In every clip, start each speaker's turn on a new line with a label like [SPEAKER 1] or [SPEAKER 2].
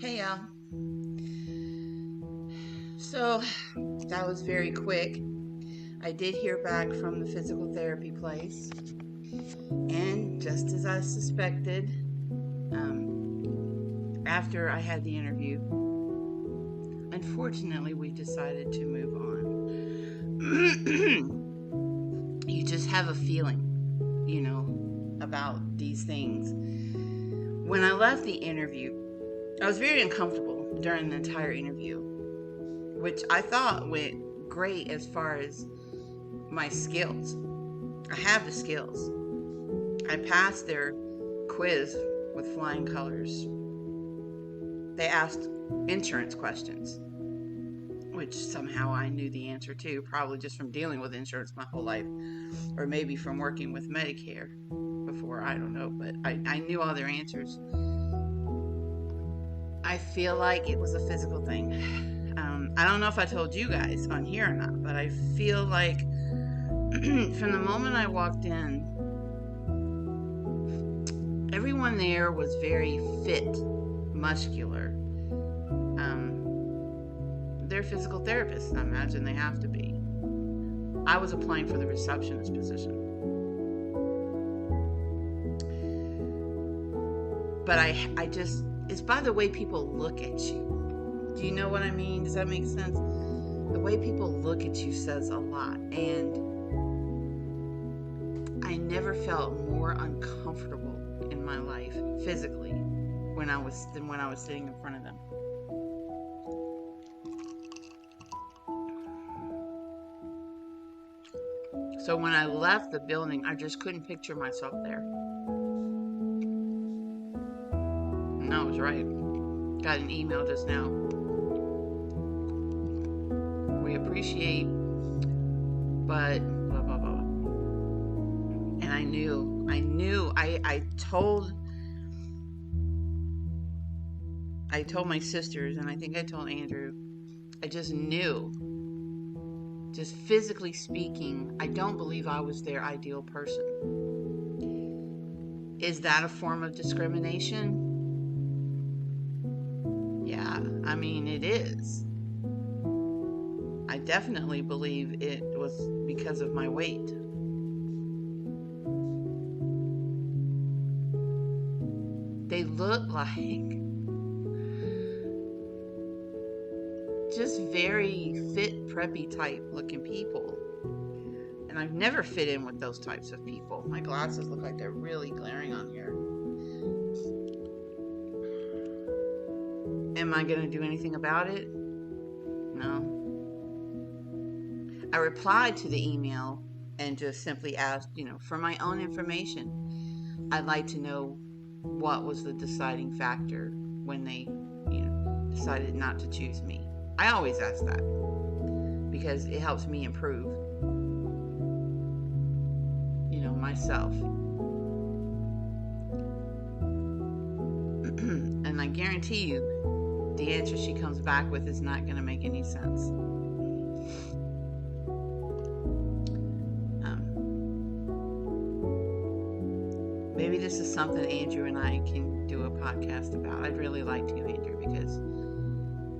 [SPEAKER 1] Hey y'all. So that was very quick. I did hear back from the physical therapy place, and just as I suspected, after I had the interview, unfortunately, we decided to move on. You just have a feeling, about these things. When I left the interview, I was very uncomfortable during the entire interview, which I thought went great as far as my skills. I have the skills. I passed their quiz with flying colors. They asked insurance questions, which somehow I knew the answer to, probably just from dealing with insurance my whole life, or maybe from working with Medicare before, I don't know, but I knew all their answers. I feel like it was a physical thing. I don't know if I told you guys on here or not, but I feel like from the moment I walked in, everyone there was very fit, muscular. They're physical therapists. I imagine they have to be. I was applying for the receptionist position. But I just, it's by the way people look at you. Do you know what I mean? Does that make sense? The way people look at you says a lot. And I never felt more uncomfortable in my life physically when I was sitting in front of them. So when I left the building, I just couldn't picture myself there. And I was right. Got an email just now. We appreciate, but blah, blah, blah. And I told my sisters, and I think I told Andrew, I just knew, just physically speaking, I don't believe I was their ideal person. Is that a form of discrimination? Yeah, I mean, it is. I definitely believe it was because of my weight. They look like just very fit, preppy type looking people. And I've never fit in with those types of people. My glasses look like they're really glaring on here. Am I going to do anything about it? No. I replied to the email and just simply asked, for my own information, I'd like to know what was the deciding factor when they, decided not to choose me. I always ask that because it helps me improve, myself. And I guarantee you, the answer she comes back with is not going to make any sense. Maybe this is something Andrew and I can do a podcast about. I'd really like to, Andrew, because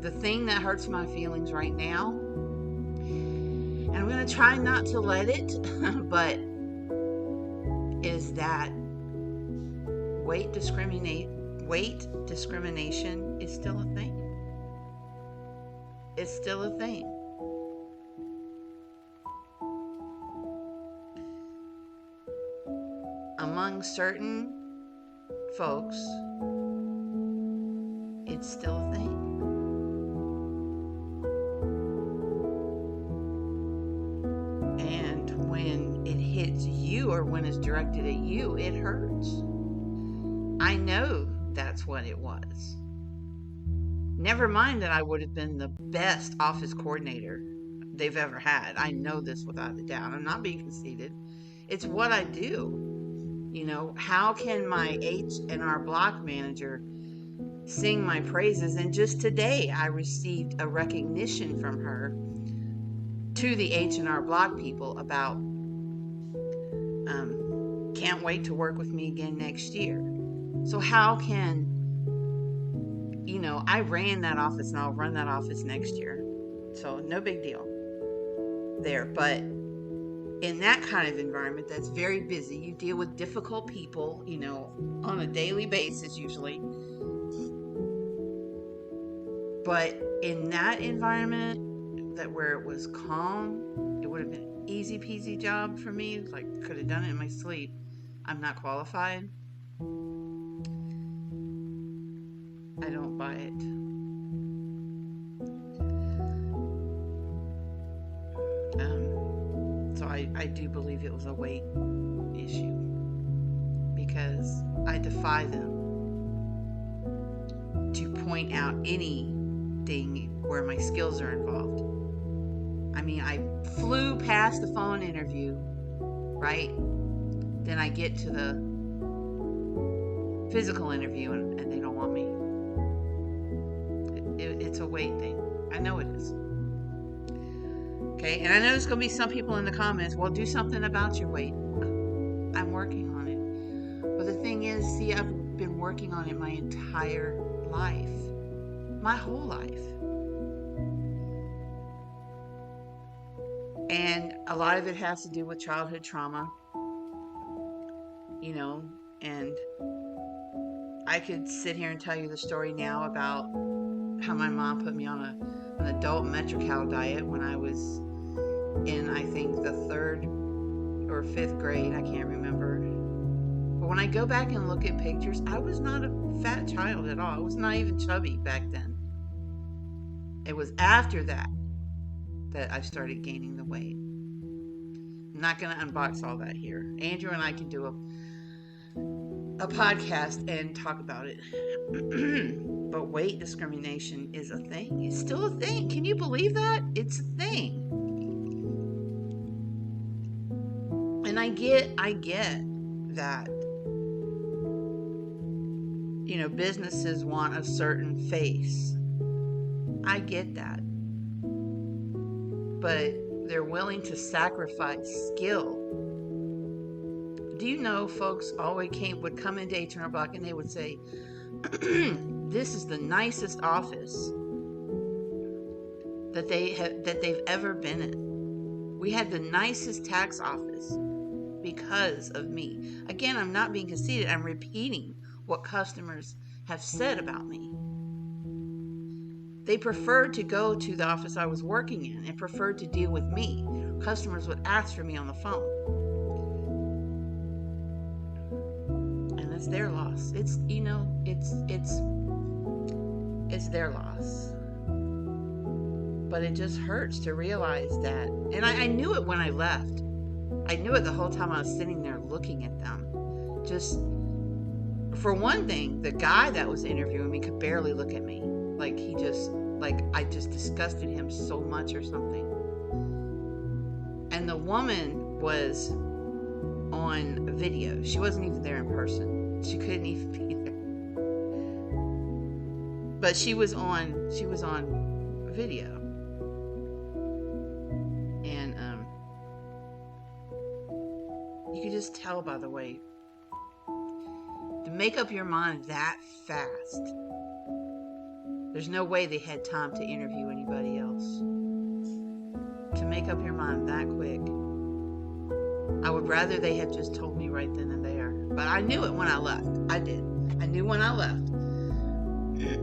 [SPEAKER 1] the thing that hurts my feelings right now, and I'm going to try not to let it, but is that weight discrimination is still a thing. It's still a thing. Among certain folks, it's still a thing. And when it hits you or when it's directed at you, it hurts. I know that's what it was. Never mind that I would have been the best office coordinator they've ever had. I know this without a doubt. I'm not being conceited. It's what I do. How can my H&R block manager sing my praises? And just today, I received a recognition from her to the H&R block people about can't wait to work with me again next year. So how can I ran that office and I'll run that office next year. So no big deal there. But in that kind of environment that's very busy, you deal with difficult people, on a daily basis usually. But in that environment, that where it was calm, it would have been an easy peasy job for me. Like, could have done it in my sleep. I'm not qualified. I don't buy it. So I do believe it was a weight issue, because I defy them to point out anything where my skills are involved. I mean, I flew past the phone interview, right? Then I get to the physical interview and they don't want me. It's a weight thing. I know it is. Okay, and I know there's going to be some people in the comments, well, do something about your weight. I'm working on it. But the thing is, see, I've been working on it my entire life. My whole life. And a lot of it has to do with childhood trauma, and I could sit here and tell you the story now about how my mom put me on an adult Metro-Cal diet when I was in, I think, the 3rd or 5th grade. I can't remember. But when I go back and look at pictures, I was not a fat child at all. I was not even chubby back then. It was after that I started gaining the weight. I'm not going to unbox all that here. Andrew and I can do a podcast and talk about it. But weight discrimination is a thing. It's still a thing. Can you believe that? It's a thing. And I get that, businesses want a certain face. I get that. But they're willing to sacrifice skill. Do you know folks always would come into H&R Block and they would say, this is the nicest office that they've ever been in. We had the nicest tax office because of me. Again, I'm not being conceited. I'm repeating what customers have said about me. They preferred to go to the office I was working in and preferred to deal with me. Customers would ask for me on the phone. And it's their loss. It's their loss. But it just hurts to realize that. And I knew it when I left. I knew it the whole time I was sitting there looking at them. Just, for one thing, the guy that was interviewing me could barely look at me. I just disgusted him so much or something. And the woman was on video. She wasn't even there in person. She couldn't even be there. But she was on video. And you could just tell by the way. To make up your mind that fast. There's no way they had time to interview anybody else. To make up your mind that quick. I would rather they had just told me right then and there. But I knew it when I left. I did. I knew when I left.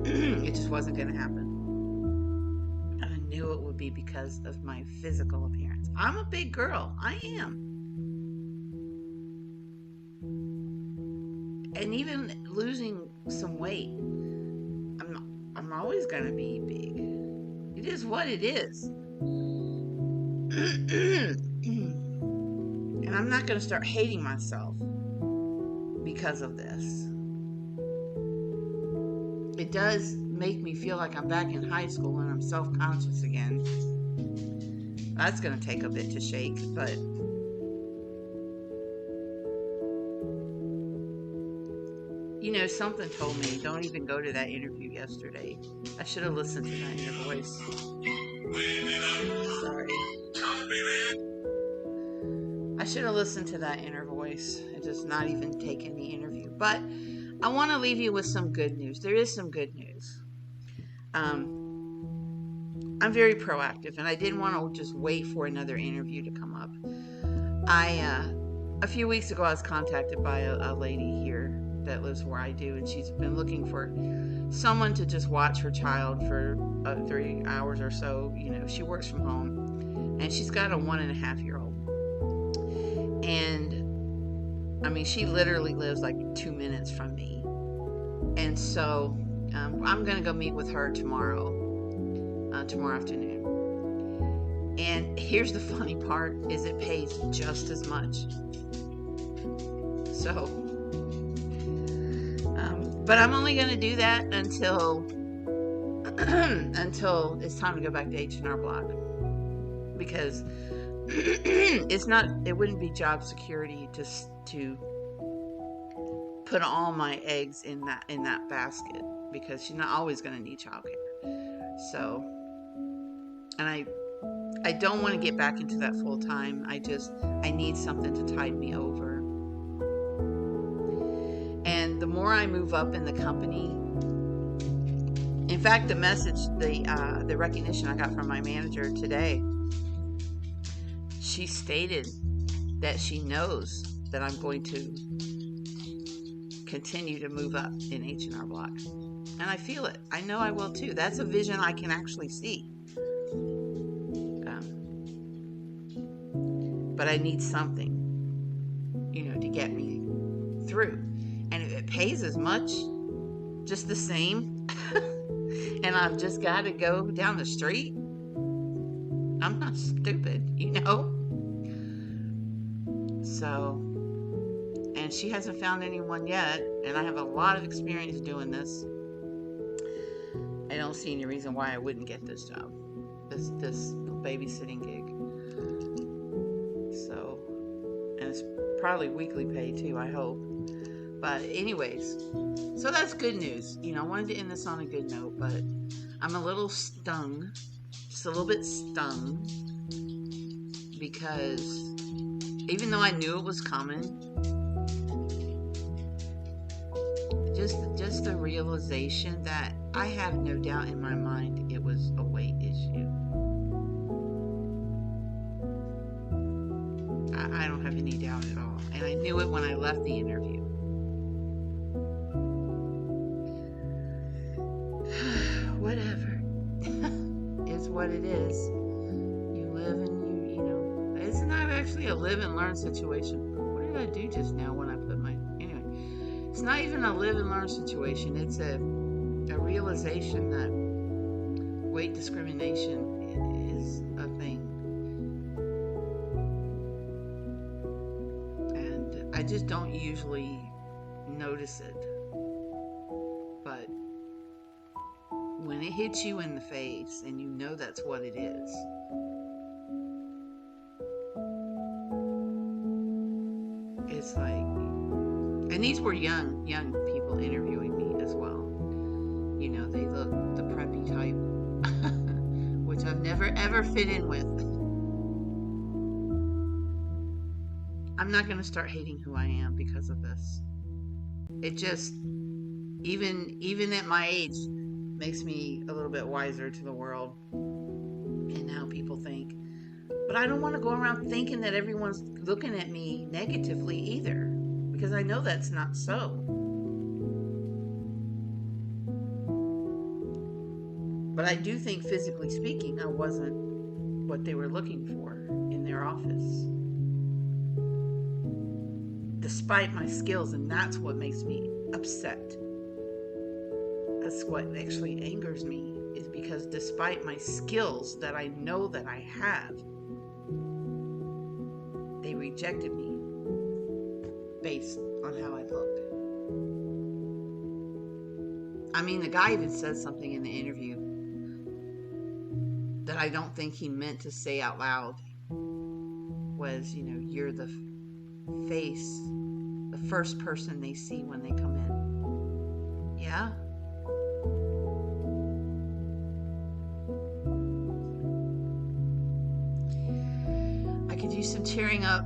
[SPEAKER 1] It just wasn't going to happen. I knew it would be because of my physical appearance. I'm a big girl. I am. And even losing some weight, I'm always going to be big. It is what it is. And I'm not going to start hating myself because of this. It does make me feel like I'm back in high school and I'm self-conscious again. That's going to take a bit to shake, but something told me, don't even go to that interview yesterday. I should have listened to that inner voice. Sorry. I should have listened to that inner voice and just not even taken the interview. But I want to leave you with some good news. There is some good news. I'm very proactive, and I didn't want to just wait for another interview to come up. A few weeks ago, I was contacted by a lady here that lives where I do, and she's been looking for someone to just watch her child for 3 hours or so. She works from home, and she's got a 1.5-year-old. And I mean, she literally lives like 2 minutes from me. And so I'm going to go meet with her tomorrow afternoon. And here's the funny part is it pays just as much. So, but I'm only going to do that until it's time to go back to H&R Block, because it wouldn't be job security just to put all my eggs in that basket, because she's not always going to need childcare. So, and I don't want to get back into that full time. I need something to tide me over. And the more I move up in the company, in fact, the message, the recognition I got from my manager today, she stated that she knows that I'm going to continue to move up in H&R Block. And I feel it. I know I will too. That's a vision I can actually see. But I need something, to get me through. And if it pays as much, just the same, and I've just got to go down the street, I'm not stupid, So, and she hasn't found anyone yet, and I have a lot of experience doing this. I don't see any reason why I wouldn't get this job, this babysitting gig. So, and it's probably weekly pay too, I hope. But anyways, so that's good news. I wanted to end this on a good note, but I'm a little stung, just a little bit stung, because even though I knew it was coming, just the realization that I have no doubt in my mind it was a weight issue. I don't have any doubt at all. And I knew it when I left the interview. Whatever. It's what it is. You live and it's not actually a live and learn situation. What did I do just now when I put anyway, it's not even a live and learn situation. It's a realization that weight discrimination is a thing. And I just don't usually notice it. But when it hits you in the face and you know that's what it is, it's like, and these were young people interviewing me as well. They look the preppy type, which I've never ever fit in with. I'm not going to start hating who I am because of this. It just, even at my age, makes me a little bit wiser to the world and how people think. But I don't want to go around thinking that everyone's looking at me negatively either, because I know that's not so. But I do think, physically speaking, I wasn't what they were looking for in their office, despite my skills, and that's what makes me upset. That's what actually angers me, is because despite my skills that I know that I have, they rejected me based on how I looked. I mean, the guy even says something in the interview that I don't think he meant to say out loud, was, you're the face, the first person they see when they come in. Yeah? I could use some cheering up.